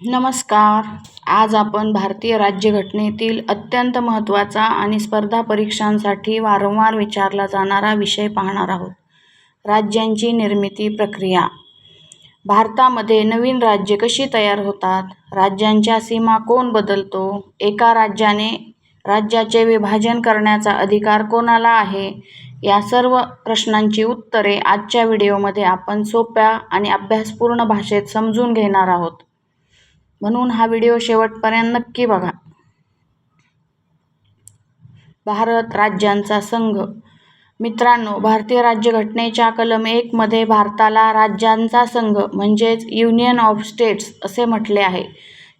नमस्कार. आज आपण भारतीय राज्यघटनेतील अत्यंत महत्त्वाचा आणि स्पर्धा परीक्षांसाठी वारंवार विचारला जाणारा विषय पाहणार आहोत. राज्यांची निर्मिती प्रक्रिया. भारतामध्ये नवीन राज्ये कशी तयार होतात? राज्यांच्या सीमा कोण बदलतो? एका राज्याचे विभाजन करण्याचा अधिकार कोणाला आहे? या सर्व प्रश्नांची उत्तरे आजच्या व्हिडिओमध्ये आपण सोप्या आणि अभ्यासपूर्ण भाषेत समजून घेणार आहोत. म्हणून हा व्हिडिओ शेवटपर्यंत नक्की बघा. भारत राज्यांचा संघ. मित्रांनो, भारतीय राज्यघटनेच्या कलम 1 मध्ये भारताला राज्यांचा संघ म्हणजेच युनियन ऑफ स्टेट्स असे म्हटले आहे.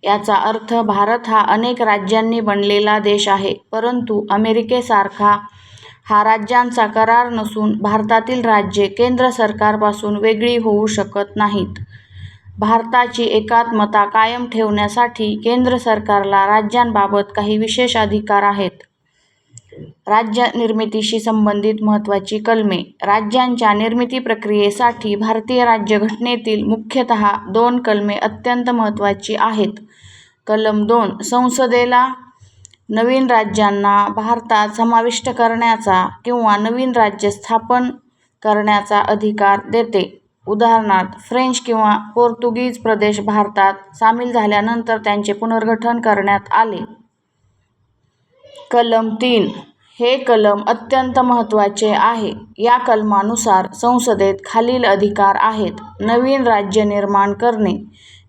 याचा अर्थ भारत हा अनेक राज्यांनी बनलेला देश आहे. परंतु अमेरिकेसारखा हा राज्यांचा करार नसून भारतातील राज्ये केंद्र सरकारपासून वेगळी होऊ शकत नाहीत. भारताची एकात्मता कायम ठेवण्यासाठी केंद्र सरकारला राज्यांबाबत काही विशेष अधिकार आहेत. राज्य निर्मितीशी संबंधित महत्त्वाची कलमे. राज्यांच्या निर्मिती प्रक्रियेसाठी भारतीय राज्यघटनेतील मुख्यतः 2 कलमे अत्यंत महत्त्वाची आहेत. कलम 2 संसदेला नवीन राज्यांना भारतात समाविष्ट करण्याचा किंवा नवीन राज्य स्थापन करण्याचा अधिकार देते. उदाहरणार्थ, फ्रेंच किंवा पोर्तुगीज प्रदेश भारतात सामील झाल्यानंतर त्यांचे पुनर्गठन करण्यात आले. कलम 3 हे कलम अत्यंत महत्त्वाचे आहे. या कलमानुसार संसदेत खालील अधिकार आहेत: नवीन राज्य निर्माण करणे,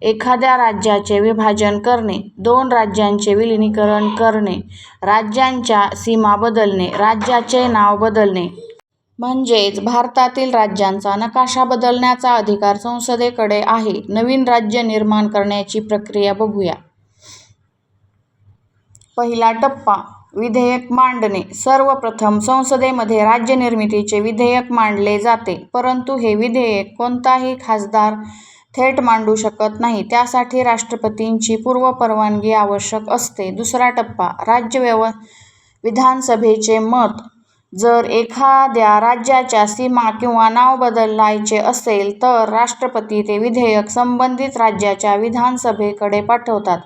एखाद्या राज्याचे विभाजन करणे, 2 राज्यांचे विलीनीकरण करणे, राज्यांच्या सीमा बदलणे, राज्याचे नाव बदलणे. म्हणजेच भारतातील राज्यांचा नकाशा बदलण्याचा अधिकार संसदेकडे आहे. नवीन राज्य निर्माण करण्याची प्रक्रिया बघूया. पहिला टप्पा, विधेयक मांडणे. सर्वप्रथम संसदेमध्ये राज्य निर्मितीचे विधेयक मांडले जाते. परंतु हे विधेयक कोणताही खासदार थेट मांडू शकत नाही. त्यासाठी राष्ट्रपतींची पूर्वपरवानगी आवश्यक असते. दुसरा टप्पा, विधानसभेचे मत. जर एखाद्या राज्याच्या सीमा किंवा नाव बदलायचे असेल तर राष्ट्रपती ते विधेयक संबंधित राज्याच्या विधानसभेकडे पाठवतात.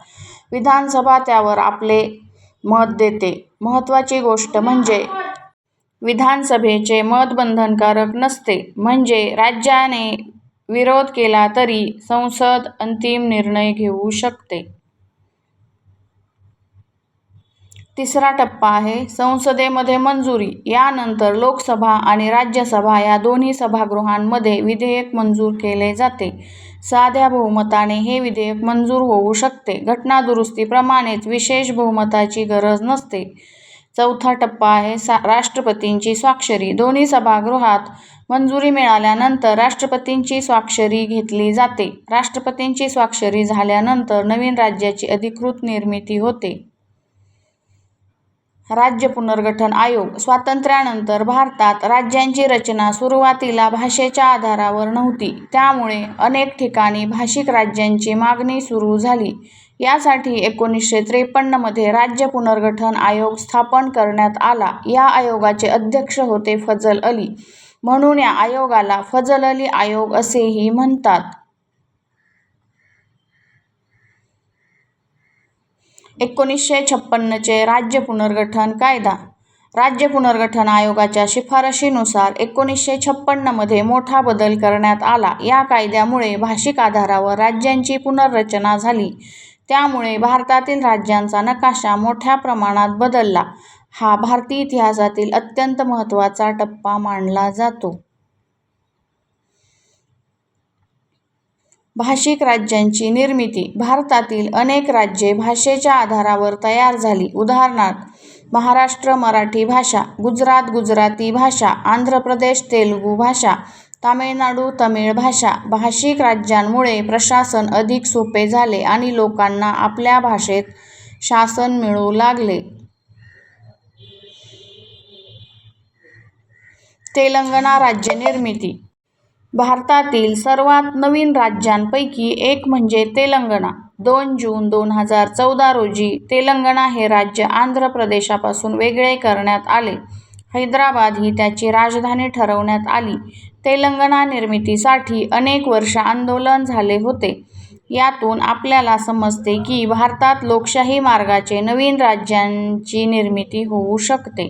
विधानसभा त्यावर आपले मत देते. महत्त्वाची गोष्ट म्हणजे विधानसभेचे मत बंधनकारक नसते. म्हणजे राज्याने विरोध केला तरी संसद अंतिम निर्णय घेऊ शकते. तिसरा टप्पा आहे संसदेमध्ये मंजुरी. यानंतर लोकसभा आणि राज्यसभा या दोन्ही सभागृहांमध्ये विधेयक मंजूर केले जाते. साध्या बहुमताने हे विधेयक मंजूर होऊ शकते. घटनादुरुस्तीप्रमाणेच विशेष बहुमताची गरज नसते. चौथा टप्पा आहे राष्ट्रपतींची स्वाक्षरी. दोन्ही सभागृहात मंजुरी मिळाल्यानंतर राष्ट्रपतींची स्वाक्षरी घेतली जाते. राष्ट्रपतींची स्वाक्षरी झाल्यानंतर नवीन राज्याची अधिकृत निर्मिती होते. राज्य पुनर्गठन आयोग. स्वातंत्र्यानंतर भारतात राज्यांची रचना सुरुवातीला भाषेच्या आधारावर नव्हती. त्यामुळे अनेक ठिकाणी भाषिक राज्यांची मागणी सुरू झाली. यासाठी 1953 मध्ये राज्य पुनर्गठन आयोग स्थापन करण्यात आला. या आयोगाचे अध्यक्ष होते फजल अली. म्हणून या आयोगाला फजल अली आयोग असेही म्हणतात. 1956 चे राज्य पुनर्गठन कायदा. राज्य पुनर्गठन आयोगाच्या शिफारशीनुसार 1956 मध्ये मोठा बदल करण्यात आला. या कायद्यामुळे भाषिक आधारावर राज्यांची पुनर्रचना झाली. त्यामुळे भारतातील राज्यांचा नकाशा मोठ्या प्रमाणात बदलला. हा भारतीय इतिहासातील अत्यंत महत्त्वाचा टप्पा मानला जातो. भाषिक राज्यांची निर्मिती. भारतातील अनेक राज्ये भाषेच्या आधारावर तयार झाली. उदाहरणार्थ, महाराष्ट्र मराठी भाषा, गुजरात गुजराती भाषा, आंध्र प्रदेश तेलुगू भाषा, तामिळनाडू तमिळ भाषा. भाषिक राज्यांमुळे प्रशासन अधिक सोपे झाले आणि लोकांना आपल्या भाषेत शासन मिळू लागले. तेलंगणा राज्य निर्मिती. भारतातील सर्वात नवीन राज्यांपैकी एक म्हणजे तेलंगणा. 2 जून 2014 रोजी तेलंगणा हे राज्य आंध्र प्रदेशापासून वेगळे करण्यात आले. हैदराबाद ही त्याची राजधानी ठरवण्यात आली. तेलंगणा निर्मितीसाठी अनेक वर्ष आंदोलन झाले होते. यातून आपल्याला समजते की भारतात लोकशाही मार्गाचे नवीन राज्यांची निर्मिती होऊ शकते.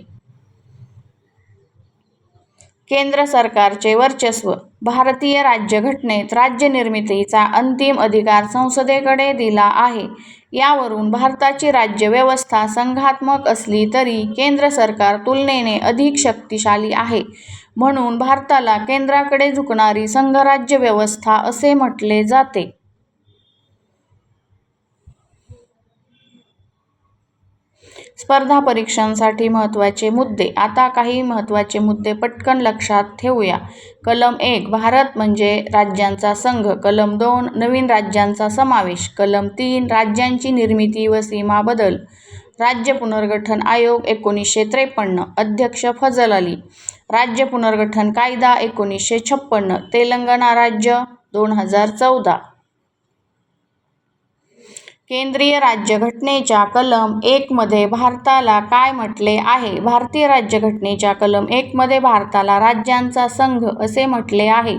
केंद्र सरकारचे वर्चस्व. भारतीय राज्यघटनेत राज्य निर्मितीचा अंतिम अधिकार संसदेकडे दिला आहे. यावरून भारताची राज्य व्यवस्था संघात्मक असली तरी केंद्र सरकार तुलनेने अधिक शक्तिशाली आहे. म्हणून भारताला केंद्राकडे झुकणारी संघराज्य व्यवस्था असे म्हटले जाते. स्पर्धा परीक्षांसाठी महत्त्वाचे मुद्दे. आता काही महत्त्वाचे मुद्दे पटकन लक्षात ठेवूया. कलम 1 भारत म्हणजे राज्यांचा संघ. कलम 2 नवीन राज्यांचा समावेश. कलम 3 राज्यांची निर्मिती व सीमा बदल. राज्य पुनर्गठन आयोग 1953. अध्यक्ष फजल अली. राज्य पुनर्गठन कायदा 1956. तेलंगणा राज्य 2014. केंद्रीय राज्यघटनेच्या कलम 1 मध्ये भारताला काय म्हटले आहे? भारतीय राज्यघटनेच्या कलम 1 मध्ये भारताला राज्यांचा संघ असे म्हटले आहे.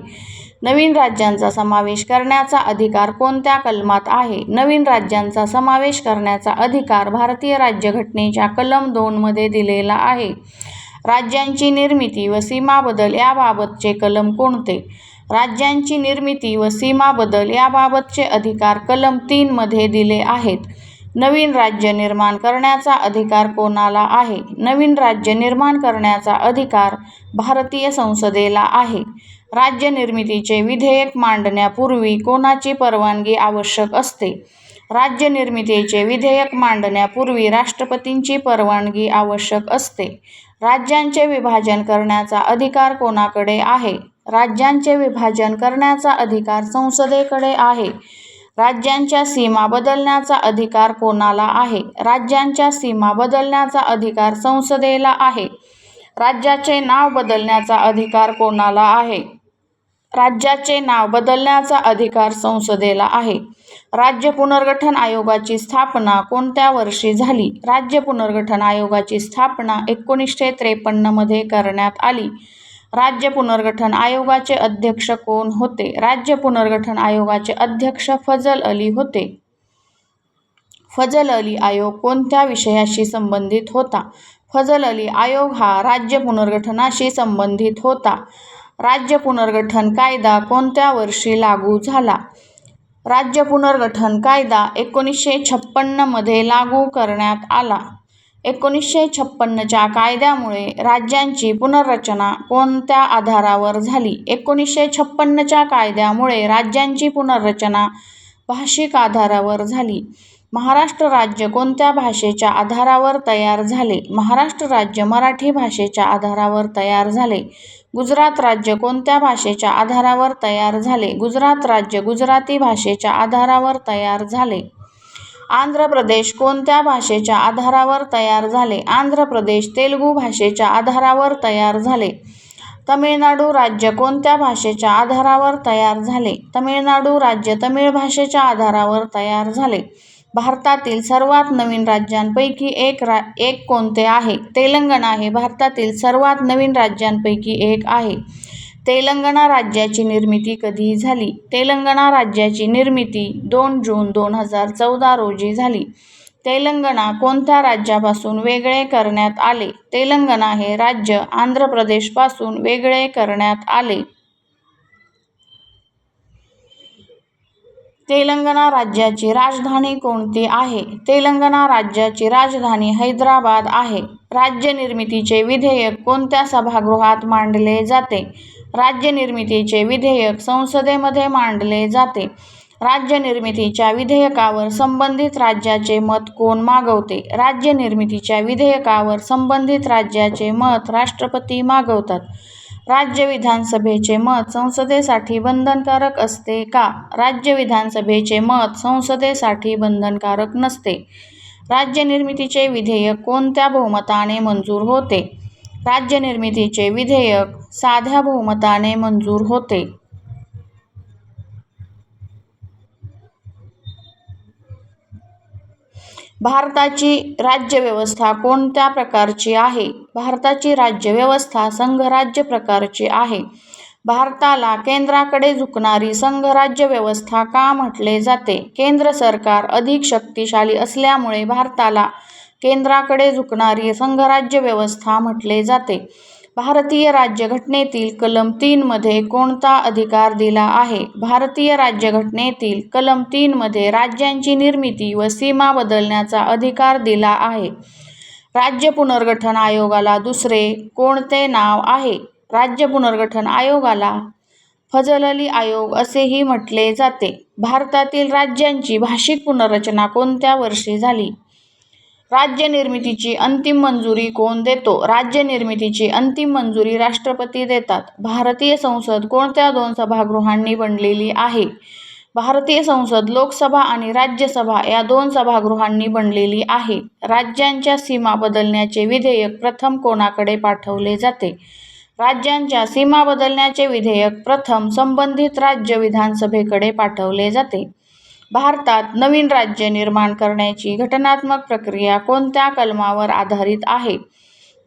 नवीन राज्यांचा समावेश करण्याचा अधिकार कोणत्या कलमात आहे? नवीन राज्यांचा समावेश करण्याचा अधिकार भारतीय राज्यघटनेच्या कलम 2 मध्ये दिलेला आहे. राज्यांची निर्मिती व सीमा बदल याबाबतचे कलम कोणते? राज्यांची निर्मिती व सीमा बदल याबाबतचे अधिकार कलम 3 मध्ये दिले आहेत. नवीन राज्य निर्माण करण्याचा अधिकार कोणाला आहे? नवीन राज्य निर्माण करण्याचा अधिकार भारतीय संसदेला आहे. राज्य निर्मितीचे विधेयक मांडण्यापूर्वी कोणाची परवानगी आवश्यक असते? राज्य निर्मितीचे विधेयक मांडण्यापूर्वी राष्ट्रपतींची परवानगी आवश्यक असते. राज्यांचे विभाजन करण्याचा अधिकार कोणाकडे आहे? राज्यांचे विभाजन करण्याचा अधिकार संसदेकडे आहे. राज्यांच्या सीमा बदलण्याचा अधिकार कोणाला आहे? राज्यांच्या सीमा बदलण्याचा अधिकार संसदेला आहे. राज्याचे नाव बदलण्याचा अधिकार कोणाला आहे? राज्याचे नाव बदलण्याचा अधिकार संसदेला आहे. राज्य पुनर्गठन आयोगाची स्थापना कोणत्या वर्षी झाली? राज्य पुनर्गठन आयोगाची स्थापना 1953 मध्ये करण्यात आली. राज्य पुनर्गठन आयोगाचे अध्यक्ष कोण होते? राज्य पुनर्गठन आयोगाचे अध्यक्ष फजल अली होते. फजल अली आयोग कोणत्या विषयाशी संबंधित होता? फजल अली आयोग हा राज्य पुनर्गठनाशी संबंधित होता. राज्य पुनर्गठन कायदा कोणत्या वर्षी लागू झाला? राज्य पुनर्गठन कायदा 1956 मध्ये लागू करण्यात आला. 1956च्या कायद्यामुळे राज्यांची पुनर्रचना कोणत्या आधारावर झाली? 1956च्या कायद्यामुळे राज्यांची पुनर्रचना भाषिक आधारावर झाली. महाराष्ट्र राज्य कोणत्या भाषेच्या आधारावर तयार झाले? महाराष्ट्र राज्य मराठी भाषेच्या आधारावर तयार झाले. गुजरात राज्य कोणत्या भाषेच्या आधारावर तयार झाले? गुजरात राज्य गुजराती भाषेच्या आधारावर तयार झाले. आंध्र प्रदेश कोणत्या भाषेच्या आधारावर तयार झाले? आंध्र प्रदेश तेलुगू भाषेच्या आधारावर तयार झाले. तमिळनाडू राज्य कोणत्या भाषेच्या आधारावर तयार झाले? तमिळनाडू राज्य तमिळ भाषेच्या आधारावर तयार झाले. भारतातील सर्वात नवीन राज्यांपैकी एक कोणते आहे? तेलंगणा हे भारतातील सर्वात नवीन राज्यांपैकी एक आहे. तेलंगणा राज्याची निर्मिती कधी झाली? तेलंगणा राज्याची निर्मिती 2 जून 2014 रोजी झाली. तेलंगणा कोणत्या राज्यापासून वेगळे करण्यात आले? तेलंगणा हे राज्य आंध्र प्रदेशपासून वेगळे करण्यात आले. तेलंगणा राज्याची राजधानी कोणती आहे? तेलंगणा राज्याची राजधानी हैदराबाद आहे. राज्य निर्मितीचे विधेयक कोणत्या सभागृहात मांडले जाते? राज्य निर्मितीचे विधेयक संसदेमध्ये मांडले जाते. राज्य निर्मितीच्या विधेयकावर संबंधित राज्याचे मत कोण मागवते? राज्य निर्मितीच्या विधेयकावर संबंधित राज्याचे मत राष्ट्रपती मागवतात. राज्य विधानसभेचे मत संसदेसाठी बंधनकारक असते का? राज्य विधानसभेचे मत संसदेसाठी बंधनकारक नसते. राज्य निर्मितीचे विधेयक कोणत्या बहुमताने मंजूर होते? राज्य निर्मितीचे विधेयक साध्या बहुमताने मंजूर होते. भारताची राज्यव्यवस्था कोणत्या प्रकारची आहे? भारताची राज्यव्यवस्था संघराज्य प्रकारची आहे. भारताला केंद्राकडे झुकणारी संघराज्य व्यवस्था का म्हटले जाते? केंद्र सरकार अधिक शक्तिशाली असल्यामुळे भारताला केंद्राकडे झुकणारी संघराज्य व्यवस्था म्हटले जाते. भारतीय राज्यघटनेतील कलम 3 मध्ये कोणता अधिकार दिला आहे? भारतीय राज्यघटनेतील कलम 3 मध्ये राज्यांची निर्मिती व सीमा बदलण्याचा अधिकार दिला आहे. राज्य पुनर्गठन आयोगाला दुसरे कोणते नाव आहे? राज्य पुनर्गठन आयोगाला फजल-अली आयोग असेही म्हटले जाते. भारतातील राज्यांची भाषिक पुनर्रचना कोणत्या वर्षी झाली? राज्य निर्मितीची अंतिम मंजुरी कोण देतो? राज्य निर्मितीची अंतिम मंजुरी राष्ट्रपती देतात. भारतीय संसद कोणत्या 2 सभागृहांनी बनलेली आहे? भारतीय संसद लोकसभा आणि राज्यसभा या 2 सभागृहांनी बनलेली आहे. राज्यांच्या सीमा बदलण्याचे विधेयक प्रथम कोणाकडे पाठवले जाते? राज्यांच्या सीमा बदलण्याचे विधेयक प्रथम संबंधित राज्य विधानसभेकडे पाठवले जाते. भारतात नवीन राज्य निर्माण करण्याची घटनात्मक प्रक्रिया कोणत्या कलमावर आधारित आहे?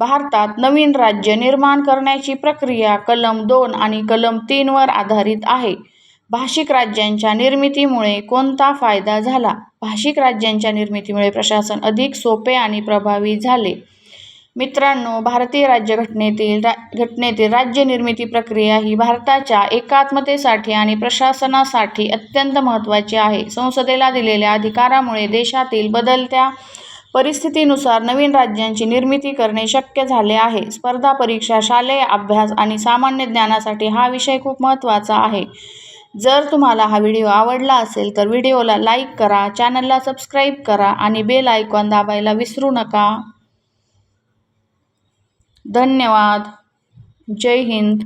भारतात नवीन राज्य निर्माण करण्याची प्रक्रिया कलम 2 आणि कलम 3 वर आधारित आहे. भाषिक राज्यांच्या निर्मितीमुळे कोणता फायदा झाला? भाषिक राज्यांच्या निर्मितीमुळे प्रशासन अधिक सोपे आणि प्रभावी झाले. मित्रांनो, भारतीय राज्यघटनेतील राज्य निर्मिती प्रक्रिया ही भारताच्या एकात्मतेसाठी आणि प्रशासनासाठी अत्यंत महत्त्वाची आहे. संसदेला दिलेल्या अधिकारामुळे देशातील बदलत्या परिस्थितीनुसार नवीन राज्यांची निर्मिती करणे शक्य झाले आहे. स्पर्धा परीक्षा, शालेय अभ्यास आणि सामान्य ज्ञानासाठी हा विषय खूप महत्त्वाचा आहे. जर तुम्हाला हा व्हिडिओ आवडला असेल तर व्हिडिओला लाईक करा, चॅनलला सबस्क्राईब करा आणि बेल आयकॉन दाबायला विसरू नका. धन्यवाद. जय हिंद.